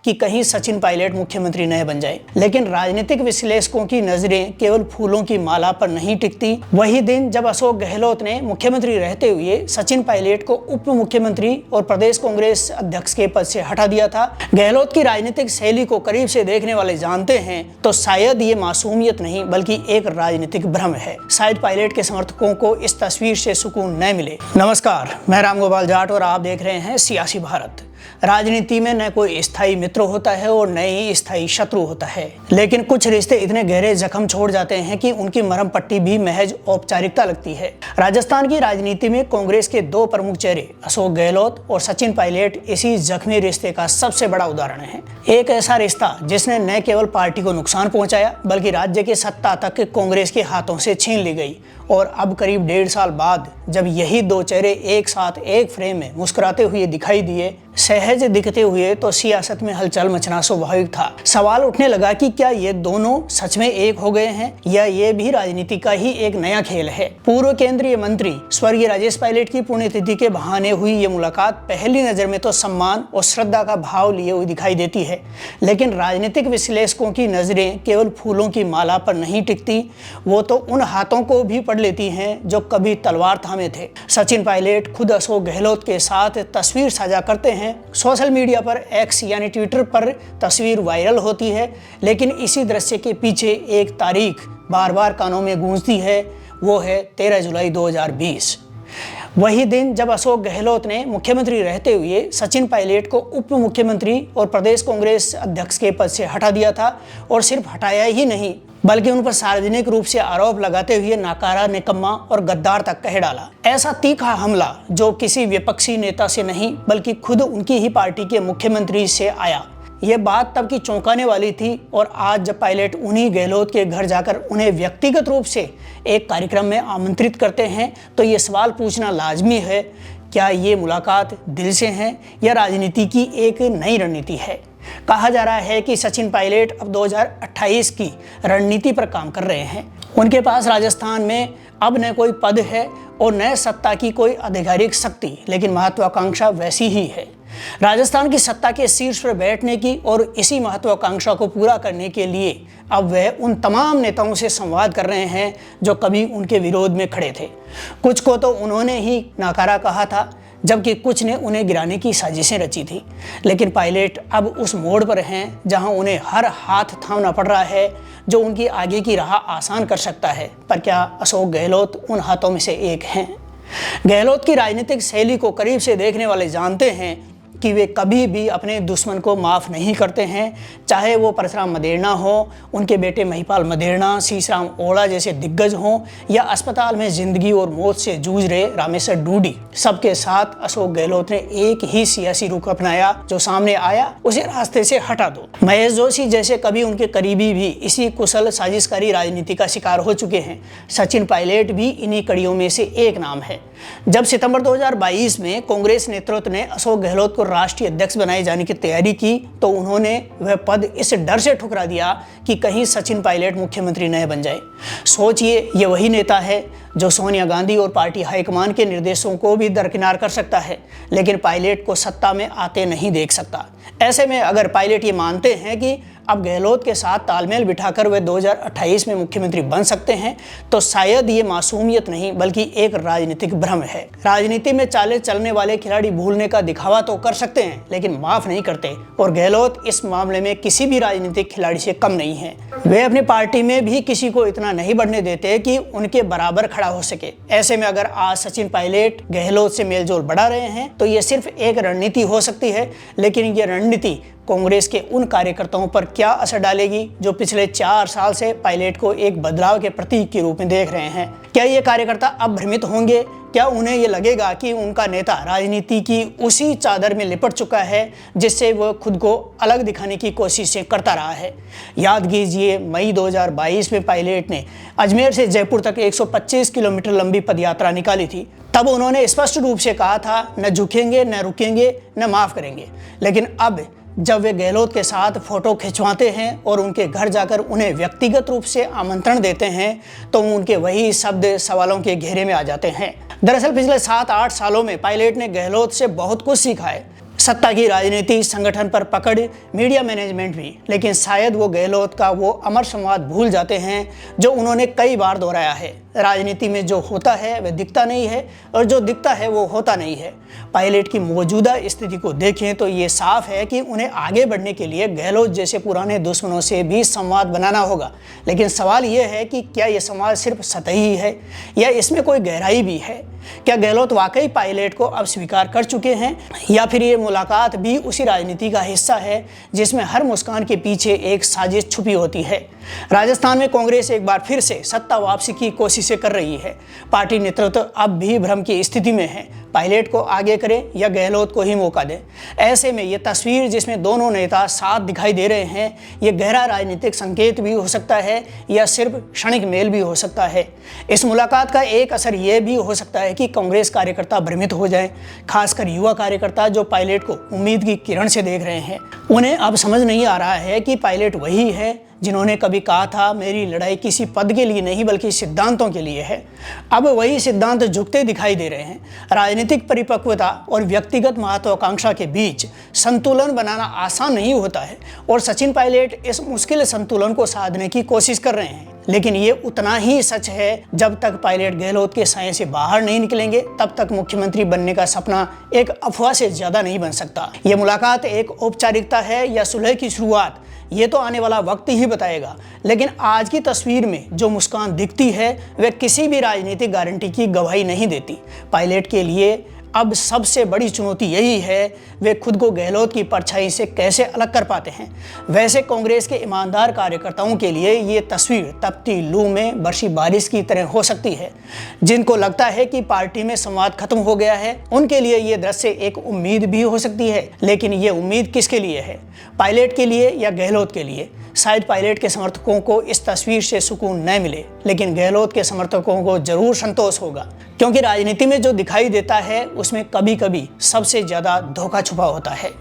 कि कहीं सचिन पायलट मुख्यमंत्री न बन जाए। लेकिन राजनीतिक विश्लेषकों की नजरें केवल फूलों की माला पर नहीं टिकती। वही दिन जब अशोक गहलोत ने मुख्यमंत्री रहते हुए सचिन पायलट को उप मुख्यमंत्री और प्रदेश कांग्रेस अध्यक्ष के पद से हटा दिया था। गहलोत की राजनीतिक शैली को करीब से देखने वाले जानते हैं तो शायद ये मासूमियत नहीं बल्कि एक राजनीतिक भ्रम है। शायद पायलट के समर्थकों को इस तस्वीर से सुकून न मिले। नमस्कार, मैं रामगोपाल जाट और आप देख रहे हैं सियासी भारत। राजनीति में न कोई स्थायी मित्र होता है और न ही स्थायी शत्रु होता है, लेकिन कुछ रिश्ते इतने गहरे जख्म छोड़ जाते हैं कि उनकी मरहम पट्टी भी महज औपचारिकता लगती है। राजस्थान की राजनीति में कांग्रेस के दो प्रमुख चेहरे अशोक गहलोत और सचिन पायलट इसी जख्मी रिश्ते का सबसे बड़ा उदाहरण है। एक ऐसा रिश्ता जिसने न केवल पार्टी को नुकसान पहुंचाया बल्कि राज्य की सत्ता तक कांग्रेस के हाथों से छीन ली गई। और अब करीब 1.5 साल बाद जब यही दो चेहरे एक साथ एक फ्रेम में मुस्कुराते हुए दिखाई दिए, सहज दिखते हुए, तो सियासत में हलचल मचना स्वाभाविक था। सवाल उठने लगा कि क्या ये दोनों सच में एक हो गए हैं या ये भी राजनीति का ही एक नया खेल है। पूर्व केंद्रीय मंत्री स्वर्गीय राजेश पायलट की पुण्यतिथि के बहाने हुई ये मुलाकात पहली नजर में तो सम्मान और श्रद्धा का भाव लिए हुए दिखाई देती है, लेकिन राजनीतिक विश्लेषकों की नजरें केवल फूलों की माला पर नहीं टिकती, वो तो उन हाथों को भी पढ़ लेती हैं जो कभी तलवार थामे थे। सचिन पायलट खुद अशोक गहलोत के साथ तस्वीर साझा करते हैं। सोशल मीडिया पर एक्स यानी ट्विटर पर तस्वीर वायरल होती है, लेकिन इसी दृश्य के पीछे एक तारीख बार बार कानों में गूंजती है, वो है 13 जुलाई 2020। वही दिन जब अशोक गहलोत ने मुख्यमंत्री रहते हुए सचिन पायलट को उप मुख्यमंत्री और प्रदेश कांग्रेस अध्यक्ष के पद से हटा दिया था। और सिर्फ हटाया ही नहीं बल्कि उन पर सार्वजनिक रूप से आरोप लगाते हुए नाकारा, निकम्मा और गद्दार तक कह डाला। ऐसा तीखा हमला जो किसी विपक्षी नेता से नहीं बल्कि खुद उनकी ही पार्टी के मुख्यमंत्री से आया, ये बात तब की चौंकाने वाली थी। और आज जब पायलट उन्हीं गहलोत के घर जाकर उन्हें व्यक्तिगत रूप से एक कार्यक्रम में आमंत्रित करते हैं तो ये सवाल पूछना लाजमी है, क्या ये मुलाकात दिल से है या राजनीति की एक नई रणनीति है। कहा जा रहा है कि सचिन पायलट अब 2028 की रणनीति पर काम कर रहे हैं। उनके पास राजस्थान में अब न कोई पद है और न सत्ता की कोई आधिकारिक शक्ति, लेकिन महत्वाकांक्षा वैसी ही है, राजस्थान की सत्ता के शीर्ष पर बैठने की। और इसी महत्वाकांक्षा को पूरा करने के लिए अब वह उन तमाम नेताओं से संवाद कर रहे हैं जो कभी उनके विरोध में खड़े थे। कुछ को तो उन्होंने ही नाकारा कहा था, जबकि कुछ ने उन्हें गिराने की साजिशें रची थी। लेकिन पायलट अब उस मोड़ पर हैं जहां उन्हें हर हाथ थामना पड़ रहा है जो उनकी आगे की राह आसान कर सकता है। पर क्या अशोक गहलोत उन हाथों में से एक हैं? गहलोत की राजनीतिक शैली को करीब से देखने वाले जानते हैं कि वे कभी भी अपने दुश्मन को माफ़ नहीं करते हैं, चाहे वो परशुराम मदेरणा हो, उनके बेटे महिपाल मदेरणा, शीशराम ओड़ा जैसे दिग्गज हों, या अस्पताल में जिंदगी और मौत से जूझ रहे रामेश्वर डूडी। सबके साथ अशोक गहलोत ने एक ही सियासी रुख अपनाया, जो सामने आया उसे रास्ते से हटा दो। महेश जोशी जैसे कभी उनके करीबी भी इसी कुशल साजिशकारी राजनीति का शिकार हो चुके हैं। सचिन पायलट भी इन्हीं कड़ियों में से एक नाम है। जब सितंबर 2022 में कांग्रेस नेतृत्व ने अशोक गहलोत को राष्ट्रीय अध्यक्ष बनाए जाने की तैयारी की तो उन्होंने वह पद इस डर से ठुकरा दिया कि कहीं सचिन पायलट मुख्यमंत्री न बन जाए। सोचिए, ये वही नेता है जो सोनिया गांधी और पार्टी हाईकमान के निर्देशों को भी दरकिनार कर सकता है, लेकिन पायलट को सत्ता में आते नहीं देख सकता। ऐसे में अगर पायलट ये मानते हैं कि अब गहलोत के साथ तालमेल बिठाकर वे 2028 में मुख्यमंत्री बन सकते हैं तो शायद ये मासूमियत नहीं बल्कि एक राजनीतिक भ्रम है। राजनीति में चाले चलने वाले खिलाड़ी भूलने का दिखावा तो कर सकते हैं लेकिन माफ नहीं करते, और गहलोत इस मामले में किसी भी राजनीतिक खिलाड़ी से कम नहीं है। वे अपनी पार्टी में भी किसी को इतना नहीं बढ़ने देते कि उनके बराबर खड़ा हो सके। ऐसे में अगर आज सचिन पायलट गहलोत से मेलजोल बढ़ा रहे हैं तो ये सिर्फ एक रणनीति हो सकती है, लेकिन ये रणनीति कांग्रेस के उन कार्यकर्ताओं पर क्या असर डालेगी जो पिछले 4 साल से पायलट को एक बदलाव के प्रतीक के रूप में देख रहे हैं। क्या ये कार्यकर्ता अब भ्रमित होंगे? क्या उन्हें ये लगेगा कि उनका नेता राजनीति की उसी चादर में लिपट चुका है जिससे वह खुद को अलग दिखाने की कोशिशें करता रहा है? याद कीजिए, मई 2022 में पायलट ने अजमेर से जयपुर तक 125 किलोमीटर लंबी पदयात्रा निकाली थी। तब उन्होंने स्पष्ट रूप से कहा था, न झुकेंगे, न रुकेंगे, न माफ करेंगे। लेकिन अब जब वे गहलोत के साथ फोटो खिंचवाते हैं और उनके घर जाकर उन्हें व्यक्तिगत रूप से आमंत्रण देते हैं तो उनके वही शब्द सवालों के घेरे में आ जाते हैं। दरअसल पिछले 7-8 सालों में पायलट ने गहलोत से बहुत कुछ सीखा है, सत्ता की राजनीति, संगठन पर पकड़, मीडिया मैनेजमेंट भी। लेकिन शायद वो गहलोत का वो अमर संवाद भूल जाते हैं जो उन्होंने कई बार दोहराया है, राजनीति में जो होता है वह दिखता नहीं है और जो दिखता है वो होता नहीं है। पायलट की मौजूदा स्थिति को देखें तो ये साफ है कि उन्हें आगे बढ़ने के लिए गहलोत जैसे पुराने दुश्मनों से भी संवाद बनाना होगा। लेकिन सवाल ये है कि क्या ये संवाद सिर्फ सतही है या इसमें कोई गहराई भी है? क्या गहलोत वाकई पायलट को अब स्वीकार कर चुके हैं या फिर ये मुलाकात भी उसी राजनीति का हिस्सा है जिसमें हर मुस्कान के पीछे एक साजिश छुपी होती है? राजस्थान में कांग्रेस एक बार फिर से सत्ता वापसी की कोशिशें कर रही है। पार्टी नेतृत्व अब भी भ्रम की स्थिति में है, पायलट को आगे करें या गहलोत को ही मौका दें। ऐसे में ये तस्वीर जिसमें दोनों नेता साथ दिखाई दे रहे हैं, ये गहरा राजनीतिक संकेत भी हो सकता है या सिर्फ क्षणिक मेल भी हो सकता है। इस मुलाकात का एक असर ये भी हो सकता है कि कांग्रेस कार्यकर्ता भ्रमित हो जाएं, खासकर युवा कार्यकर्ता जो पायलट को उम्मीद की किरण से देख रहे हैं। उन्हें अब समझ नहीं आ रहा है कि पायलट वही है जिन्होंने कभी कहा था मेरी लड़ाई किसी पद के लिए नहीं बल्कि सिद्धांतों के लिए है। अब वही सिद्धांत झुकते दिखाई दे रहे हैं। राजनीतिक परिपक्वता और व्यक्तिगत महत्वाकांक्षा के बीच संतुलन बनाना आसान नहीं होता है और सचिन पायलट इस मुश्किल संतुलन को साधने की कोशिश कर रहे हैं। लेकिन ये उतना ही सच है, जब तक पायलट गहलोत के साए से बाहर नहीं निकलेंगे तब तक मुख्यमंत्री बनने का सपना एक अफवाह से ज्यादा नहीं बन सकता। ये मुलाकात एक औपचारिकता है या सुलह की शुरुआत, ये तो आने वाला वक्त ही बताएगा। लेकिन आज की तस्वीर में जो मुस्कान दिखती है वह किसी भी राजनीतिक गारंटी की गवाही नहीं देती। पायलट के लिए अब सबसे बड़ी चुनौती यही है वे खुद को गहलोत की परछाई से कैसे अलग कर पाते हैं। वैसे कांग्रेस के ईमानदार कार्यकर्ताओं के लिए ये तस्वीर तपती लू में बरसी बारिश की तरह हो सकती है। जिनको लगता है कि पार्टी में संवाद खत्म हो गया है, उनके लिए ये दृश्य एक उम्मीद भी हो सकती है। लेकिन ये उम्मीद किसके लिए है, पायलट के लिए या गहलोत के लिए? शायद पायलट के समर्थकों को इस तस्वीर से सुकून न मिले, लेकिन गहलोत के समर्थकों को जरूर संतोष होगा, क्योंकि राजनीति में जो दिखाई देता है उसमें कभी कभी सबसे ज्यादा धोखा छुपा होता है।